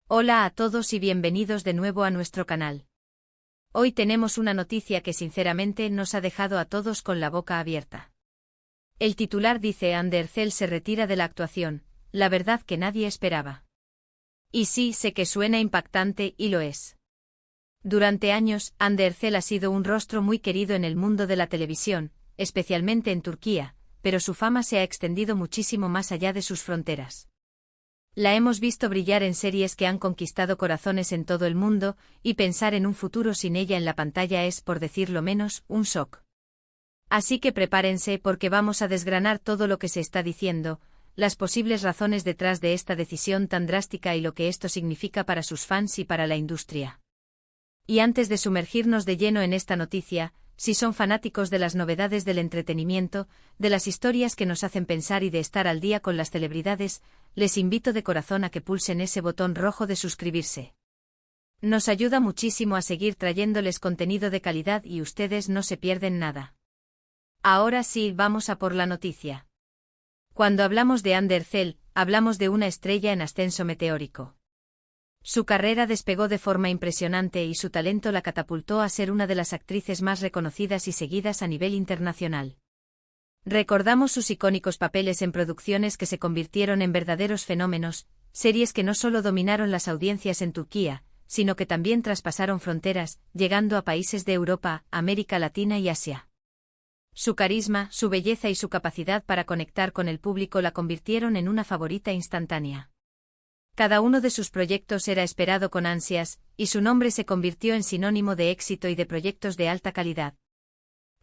Hola a todos y bienvenidos de nuevo a nuestro canal. Hoy tenemos una noticia que sinceramente nos ha dejado a todos con la boca abierta. El titular dice: Andercel se retira de la actuación, la verdad que nadie esperaba. Y sí, sé que suena impactante y lo es. Durante años, Andercel ha sido un rostro muy querido en el mundo de la televisión, especialmente en Turquía, pero su fama se ha extendido muchísimo más allá de sus fronteras. La hemos visto brillar en series que han conquistado corazones en todo el mundo, y pensar en un futuro sin ella en la pantalla es, por decirlo menos, un shock. Así que prepárense porque vamos a desgranar todo lo que se está diciendo, las posibles razones detrás de esta decisión tan drástica y lo que esto significa para sus fans y para la industria. Y antes de sumergirnos de lleno en esta noticia, si son fanáticos de las novedades del entretenimiento, de las historias que nos hacen pensar y de estar al día con las celebridades, les invito de corazón a que pulsen ese botón rojo de suscribirse. Nos ayuda muchísimo a seguir trayéndoles contenido de calidad y ustedes no se pierden nada. Ahora sí, vamos a por la noticia. Cuando hablamos de Andercel, hablamos de una estrella en ascenso meteórico. Su carrera despegó de forma impresionante y su talento la catapultó a ser una de las actrices más reconocidas y seguidas a nivel internacional. Recordamos sus icónicos papeles en producciones que se convirtieron en verdaderos fenómenos, series que no solo dominaron las audiencias en Turquía, sino que también traspasaron fronteras, llegando a países de Europa, América Latina y Asia. Su carisma, su belleza y su capacidad para conectar con el público la convirtieron en una favorita instantánea. Cada uno de sus proyectos era esperado con ansias, y su nombre se convirtió en sinónimo de éxito y de proyectos de alta calidad.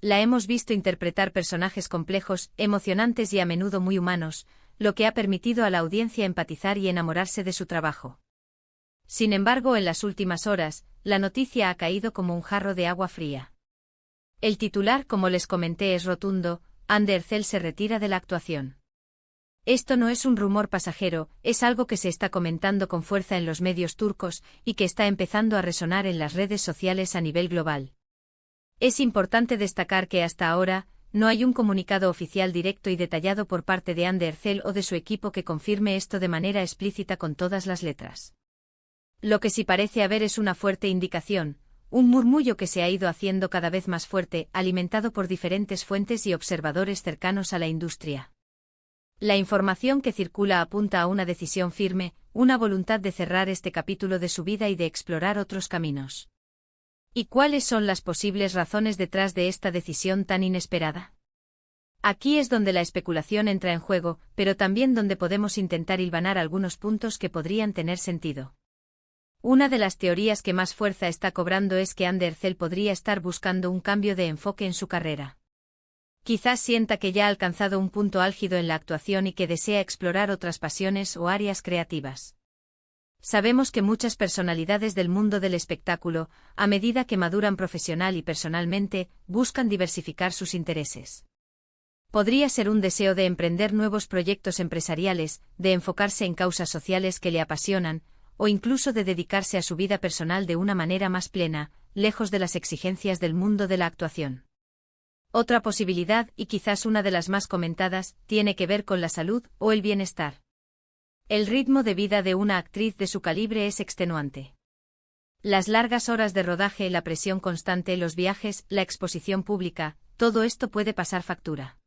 La hemos visto interpretar personajes complejos, emocionantes y a menudo muy humanos, lo que ha permitido a la audiencia empatizar y enamorarse de su trabajo. Sin embargo, en las últimas horas, la noticia ha caído como un jarro de agua fría. El titular, como les comenté, es rotundo: Andercel se retira de la actuación. Esto no es un rumor pasajero, es algo que se está comentando con fuerza en los medios turcos y que está empezando a resonar en las redes sociales a nivel global. Es importante destacar que hasta ahora, no hay un comunicado oficial directo y detallado por parte de Andercel o de su equipo que confirme esto de manera explícita con todas las letras. Lo que sí parece haber es una fuerte indicación, un murmullo que se ha ido haciendo cada vez más fuerte, alimentado por diferentes fuentes y observadores cercanos a la industria. La información que circula apunta a una decisión firme, una voluntad de cerrar este capítulo de su vida y de explorar otros caminos. ¿Y cuáles son las posibles razones detrás de esta decisión tan inesperada? Aquí es donde la especulación entra en juego, pero también donde podemos intentar hilvanar algunos puntos que podrían tener sentido. Una de las teorías que más fuerza está cobrando es que Andercel podría estar buscando un cambio de enfoque en su carrera. Quizás sienta que ya ha alcanzado un punto álgido en la actuación y que desea explorar otras pasiones o áreas creativas. Sabemos que muchas personalidades del mundo del espectáculo, a medida que maduran profesional y personalmente, buscan diversificar sus intereses. Podría ser un deseo de emprender nuevos proyectos empresariales, de enfocarse en causas sociales que le apasionan, o incluso de dedicarse a su vida personal de una manera más plena, lejos de las exigencias del mundo de la actuación. Otra posibilidad, y quizás una de las más comentadas, tiene que ver con la salud o el bienestar. El ritmo de vida de una actriz de su calibre es extenuante. Las largas horas de rodaje, la presión constante, los viajes, la exposición pública, todo esto puede pasar factura.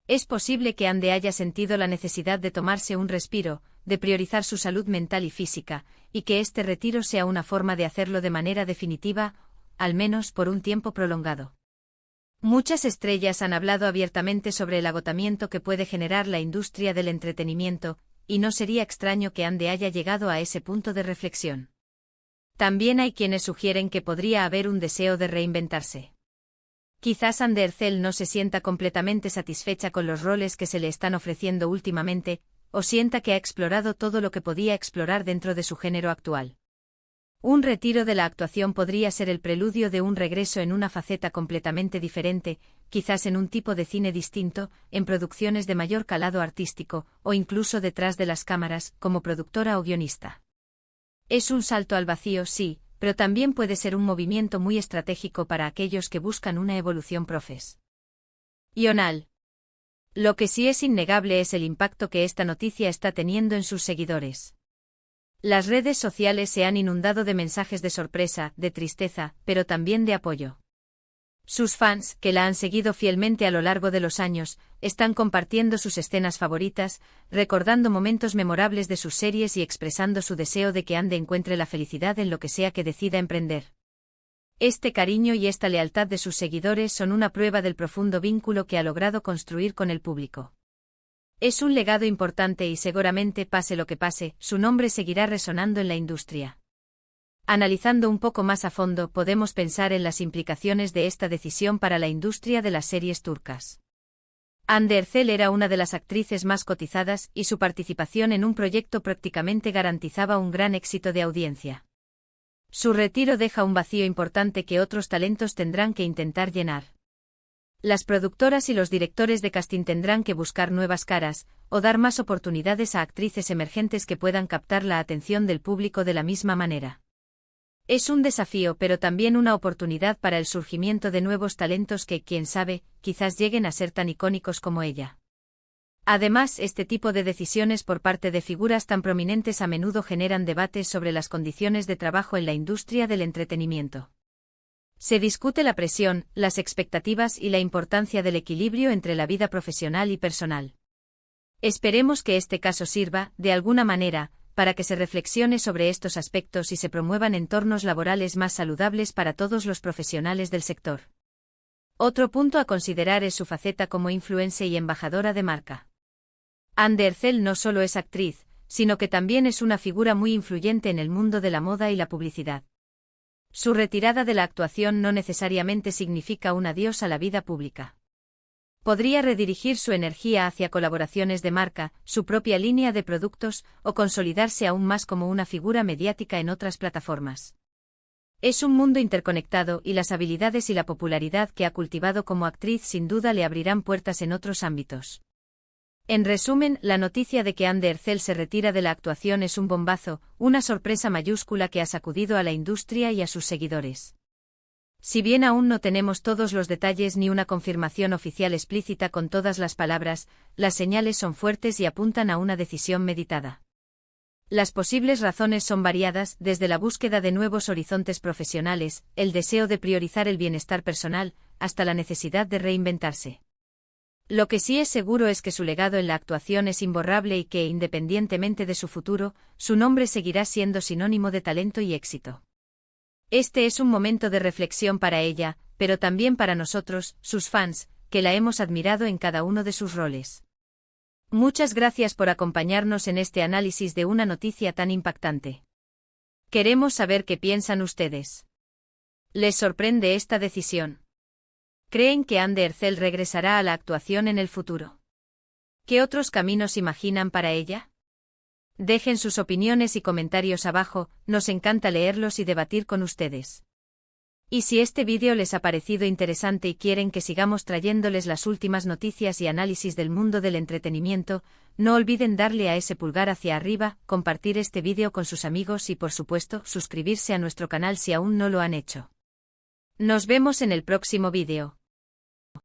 Es posible que Ande haya sentido la necesidad de tomarse un respiro, de priorizar su salud mental y física, y que este retiro sea una forma de hacerlo de manera definitiva, al menos por un tiempo prolongado. Muchas estrellas han hablado abiertamente sobre el agotamiento que puede generar la industria del entretenimiento, y no sería extraño que Ande haya llegado a ese punto de reflexión. También hay quienes sugieren que podría haber un deseo de reinventarse. Quizás Andercel no se sienta completamente satisfecha con los roles que se le están ofreciendo últimamente, o sienta que ha explorado todo lo que podía explorar dentro de su género actual. Un retiro de la actuación podría ser el preludio de un regreso en una faceta completamente diferente, quizás en un tipo de cine distinto, en producciones de mayor calado artístico, o incluso detrás de las cámaras, como productora o guionista. Es un salto al vacío, sí, pero también puede ser un movimiento muy estratégico para aquellos que buscan una evolución profesional. Lo que sí es innegable es el impacto que esta noticia está teniendo en sus seguidores. Las redes sociales se han inundado de mensajes de sorpresa, de tristeza, pero también de apoyo. Sus fans, que la han seguido fielmente a lo largo de los años, están compartiendo sus escenas favoritas, recordando momentos memorables de sus series y expresando su deseo de que Ande encuentre la felicidad en lo que sea que decida emprender. Este cariño y esta lealtad de sus seguidores son una prueba del profundo vínculo que ha logrado construir con el público. Es un legado importante y seguramente, pase lo que pase, su nombre seguirá resonando en la industria. Analizando un poco más a fondo, podemos pensar en las implicaciones de esta decisión para la industria de las series turcas. Hande Erçel era una de las actrices más cotizadas y su participación en un proyecto prácticamente garantizaba un gran éxito de audiencia. Su retiro deja un vacío importante que otros talentos tendrán que intentar llenar. Las productoras y los directores de casting tendrán que buscar nuevas caras, o dar más oportunidades a actrices emergentes que puedan captar la atención del público de la misma manera. Es un desafío pero también una oportunidad para el surgimiento de nuevos talentos que, quién sabe, quizás lleguen a ser tan icónicos como ella. Además, este tipo de decisiones por parte de figuras tan prominentes a menudo generan debates sobre las condiciones de trabajo en la industria del entretenimiento. Se discute la presión, las expectativas y la importancia del equilibrio entre la vida profesional y personal. Esperemos que este caso sirva, de alguna manera, para que se reflexione sobre estos aspectos y se promuevan entornos laborales más saludables para todos los profesionales del sector. Otro punto a considerar es su faceta como influencer y embajadora de marca. Hande Erçel no solo es actriz, sino que también es una figura muy influyente en el mundo de la moda y la publicidad. Su retirada de la actuación no necesariamente significa un adiós a la vida pública. Podría redirigir su energía hacia colaboraciones de marca, su propia línea de productos, o consolidarse aún más como una figura mediática en otras plataformas. Es un mundo interconectado y las habilidades y la popularidad que ha cultivado como actriz sin duda le abrirán puertas en otros ámbitos. En resumen, la noticia de que Hande Erçel se retira de la actuación es un bombazo, una sorpresa mayúscula que ha sacudido a la industria y a sus seguidores. Si bien aún no tenemos todos los detalles ni una confirmación oficial explícita con todas las palabras, las señales son fuertes y apuntan a una decisión meditada. Las posibles razones son variadas, desde la búsqueda de nuevos horizontes profesionales, el deseo de priorizar el bienestar personal, hasta la necesidad de reinventarse. Lo que sí es seguro es que su legado en la actuación es imborrable y que, independientemente de su futuro, su nombre seguirá siendo sinónimo de talento y éxito. Este es un momento de reflexión para ella, pero también para nosotros, sus fans, que la hemos admirado en cada uno de sus roles. Muchas gracias por acompañarnos en este análisis de una noticia tan impactante. Queremos saber qué piensan ustedes. ¿Les sorprende esta decisión? ¿Creen que Hande Erçel regresará a la actuación en el futuro? ¿Qué otros caminos imaginan para ella? Dejen sus opiniones y comentarios abajo, nos encanta leerlos y debatir con ustedes. Y si este vídeo les ha parecido interesante y quieren que sigamos trayéndoles las últimas noticias y análisis del mundo del entretenimiento, no olviden darle a ese pulgar hacia arriba, compartir este vídeo con sus amigos y por supuesto, suscribirse a nuestro canal si aún no lo han hecho. Nos vemos en el próximo vídeo.